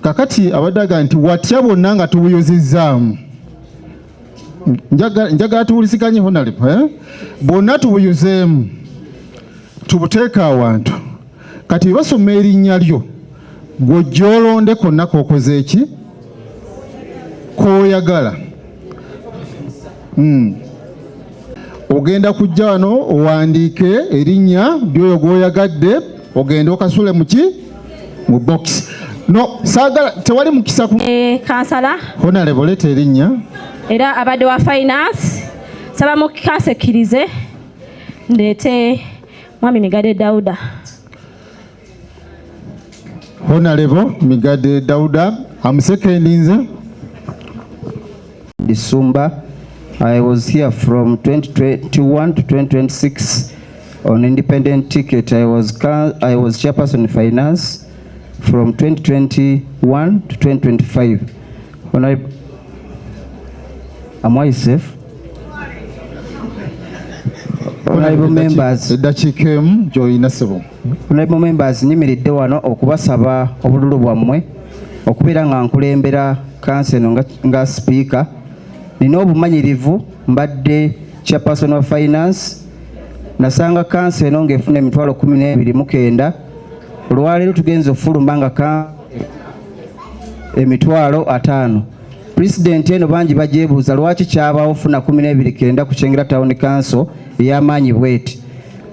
kakati abadaga nti watya bonna nga tubuyuzizzaamu njagala tuwuliziganye honorable bonna tubuyuzeemu tubuteeka awantu kati basoma erinnya lyo gw'ojja olonde konna k'okoze eki k'oyagala ogenda kujja wano owandiike erinnya ly'oyo gw'oyagadde ogenda okasule mu box no saagala tewali mukisa kansala honorable leeta erinnya era abadde wa finance saba mukasekirize ndeete mwami Migadde Dauda. Honorable Migadde Dauda, amusekendinze. Disumba, I was here from 2021 to 2026 on independent ticket. I was chairperson in finance from 2021 to 2025. Am I safe? Honorable members, honorable members, nyimiridde wano okubasaba obululu bwammwe okubeera nga nkulembera kanso eno nga speaker. Nina obumanyirivu mbadde chairperson of finance nasanga kanso eno ng'efuna emitwalo 12,900. Olwaleero tugenze okufulumba nga emitwalo 5. President eno bangi bajeebuuza lwaki kyabaawo ofuna 12,900 ku Kyengera Town Council ey'amaanyi bweti.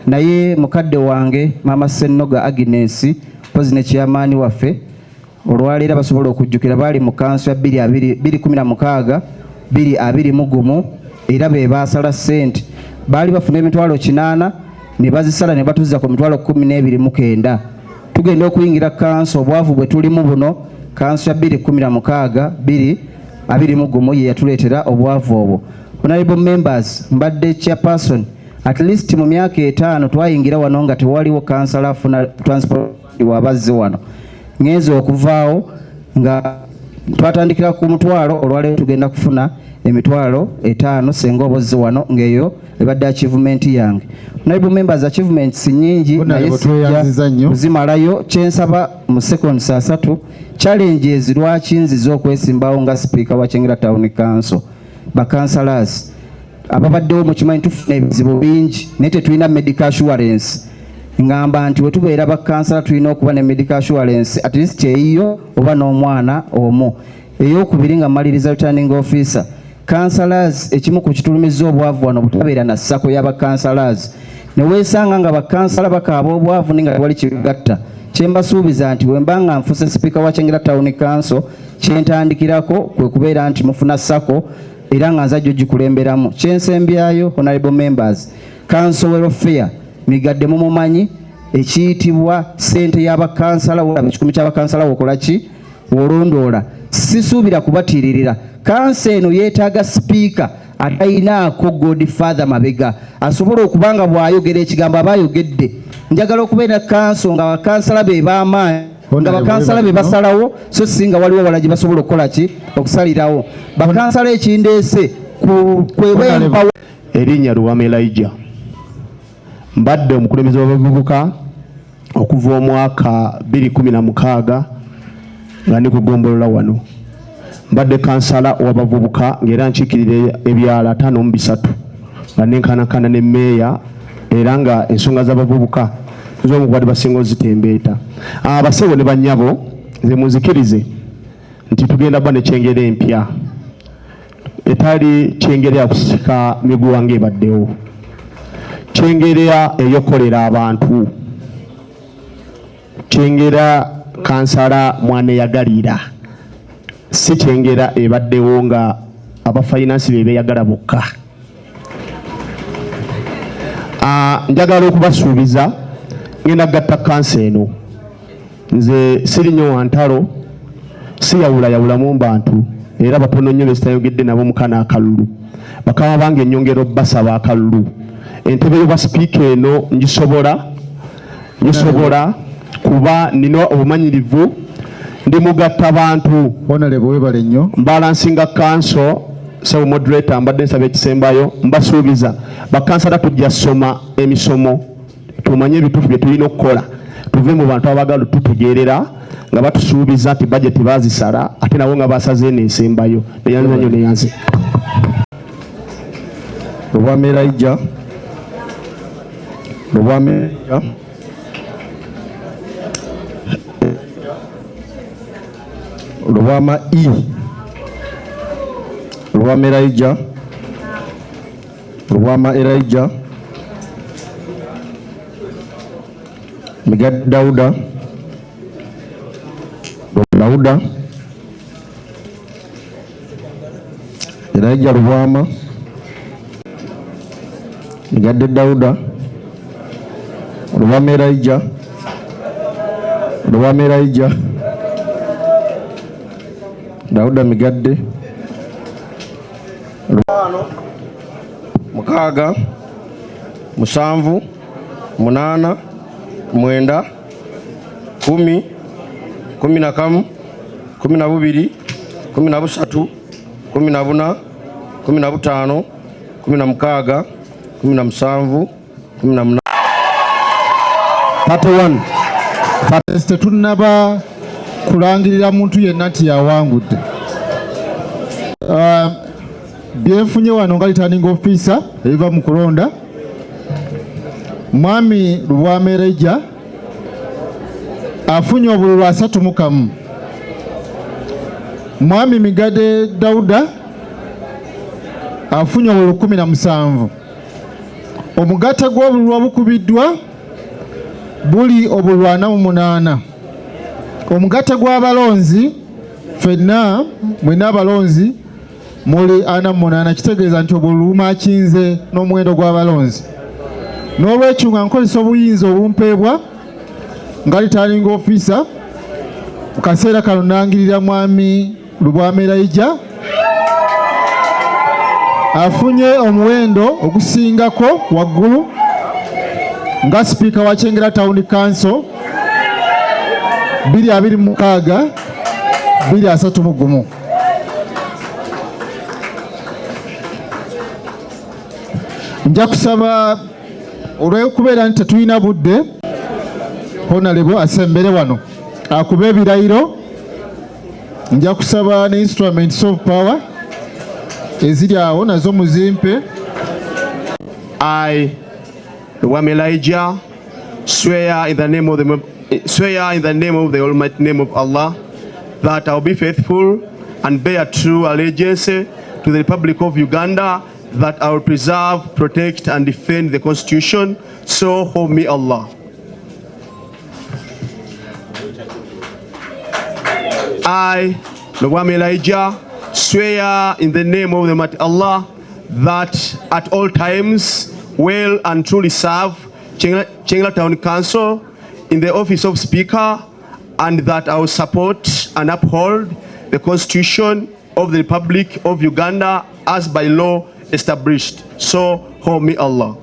Naye mukadde wange Mama Ssennoga Agnes pozi ne chairman waffe olwaleero basobola okujjukira baali mu kanso ya 2016 2021 era be baasala ssente baali bafuna emitwalo 8 ne bazisala ne batuziza ku mitwalo 12,900. Tugenda okuyingira kanso obwavu bwe tulimu buno kanso ya 2016 2021 ye yatuleetera obwavu obwo. Honorable members, mbadde chairperson at least mu myaka 5 twayingira wano nga tewaliwo kansala afuna transport wabazze wano. Ngenze okuvaawo nga twatandikira ku mutwalo olwaleero tugenda kufuna emitwalo 5 senga obozze wano ng'eyo ebadde achievement yange. Honorable members, achievements nyingi naye zimalayo kyensaba mu second 3 challenges lwaki nziza okwesimbawo nga speaker wa Kyengera Town Council. Bakansalas ababaddewo mukimanyi tufuna ebizibu bingi naye tetulina medical assurance. Ngamba nti wetubeera bakansala tulina okuba ne medical assurance at least eyiyo oba n'omwana omu. Eyokubiri nga maliriza returning officer councillors ekimu ku kitulumiza obwavu wano butabeera na ssako y'abakansalazi ne weesanga nga bakansala bakaaba obwavu ninga tewali kigatta. Kyembasuubiza nti bwe nga nfuse speaker wa Kyengera Town Council kyentandikirako kwe kubeera nti mufuna ssako era nga nzajja ogikulemberamu. Kyensembyayo honorable members, council welfare Migadde mumumanyi ekiyitibwa ssente y'abakansala olaba ekikumi ky'abakansala wokola ki wolondoola. Sisuubira kubatiririra kanso eno yeetaaga speaker atayinaako Godfather mabega asobola okubanga bw'ayogera ekigambo aba ayogedde. Njagala okubeera kanso nga bakansala be b'amaanyi nga bakansala be basalawo so singa waliwo wala gye basobola okukola ki okusalirawo. Bakansala ekindeese kwebwempa erinnya Luwame Elijah mbadde omukulembeze w'abavubuka okuva omwaka 2016 nga ndi kugombolola wano. Mbadde kansala w'abavubuka ng'era nkiikirira ebyala 5 mu 3 nga nenkanakana ne meeya era nga ensonga z'abavubuka z'omukubadde basinga ozitembeeta. Abasawo ne bannyabo nze munzikirize nti tugenda kuba ne Kyengera empya etali Kyengera ya kusika miguwa ng'ebaddewo. Kyengera eyokolera abantu. Kyengera kansala mwaneyagalira. Si Kyengera ebaddewo nga abafinance be beeyagala bokka. Njagala okubasuubiza ngenda gatta kansa eno. Nze siri nnyo wa ntalo, si yawulayawulamu bantu era batono nnyo besitayogedde nabo mukana akalulu. Bakama bange ennyongero basaba akalulu. Entebe y'obwa speaker eno ngisobola kuba nina obumanyirivu ndi mugatta bantu. Honorable webale nnyo. Balansinga council so moderator mbadde nsaba ekisembayo mbasuubiza bakansala tujja soma emisomo tumanye ebituufu bye tulina okukola tuve mu bantu abagala tutegeerera nga batusuubiza nti bajeti bazisala ate nabo nga basaze neesembayo neyanzanyo neyanze. Lubwama Elijah, Lubwama Elijah, Lubwama E, Lubwama Elijah, Lubwama Elijah, Migadde Dauda, Dauda, Elijah Lubwama, Migadde Dauda, Lubwama Elijah, Lubwama Elijah, Dauda Migadde, mukaaga, musanvu, munana, mwenda, 10, 11, 12, 13, 14, 15, 16, 17, 18. 31. Tetunnaba kulangirira muntu yenna nti yawangudde. Byenfunye wano nga returning officer ebiva mu kulonda, Mwami Lubwama Elijah afunye obululu 31. Mwami Migadde Dauda afunye obululu 17. Omugatte gw'obululu obukubiddwa buli obululu 48. Omugatte gw'abalonzi ffenna mwena abalonzi muli 48, kitegeeza nti obululu bumakinze n'omuwendo gw'abalonzi. N'olwekyo nga nkozesa obuyinza obumpeebwa nga returning officer mu kaseera kano nangirira Mwami Lubwama Elijah afunye omuwendo ogusingako waggulu nga Speaker wa Kyengera Town Council 226 231. Nja kusaba olw'okubeera nti tetulina budde, Honorable asembere wano akube ebirayiro. Nja kusaba ne instruments of power eziri awo nazo muzimpe. I, Lubwama Elijah, swear in the name of the Almighty name of Allah that I will be faithful and bear true allegiance to the Republic of Uganda, that I will preserve, protect and defend the Constitution, so help me Allah. I, Lubwama Elijah, swear in the name of the Almighty Allah that at all times will and truly serve Kyengera Town Council in the office of Speaker, and that I will support and uphold the Constitution of the Republic of Uganda as by law established. So help me Allah.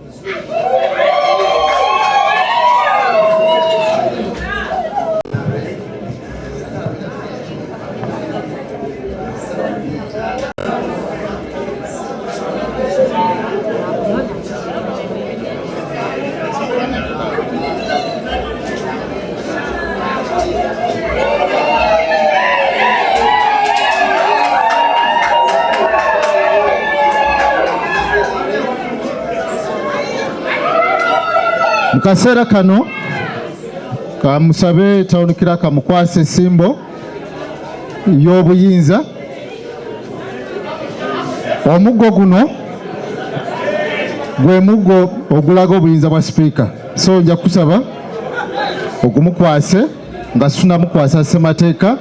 Mukaseera kano kamusabe Town Clerk mukwase essimbo y'obuyinza. Omuggo guno gwe muggo ogulaga obuyinza bwa Speaker, so nja kusaba ogumukwase nga tunamukwasa ssemateeka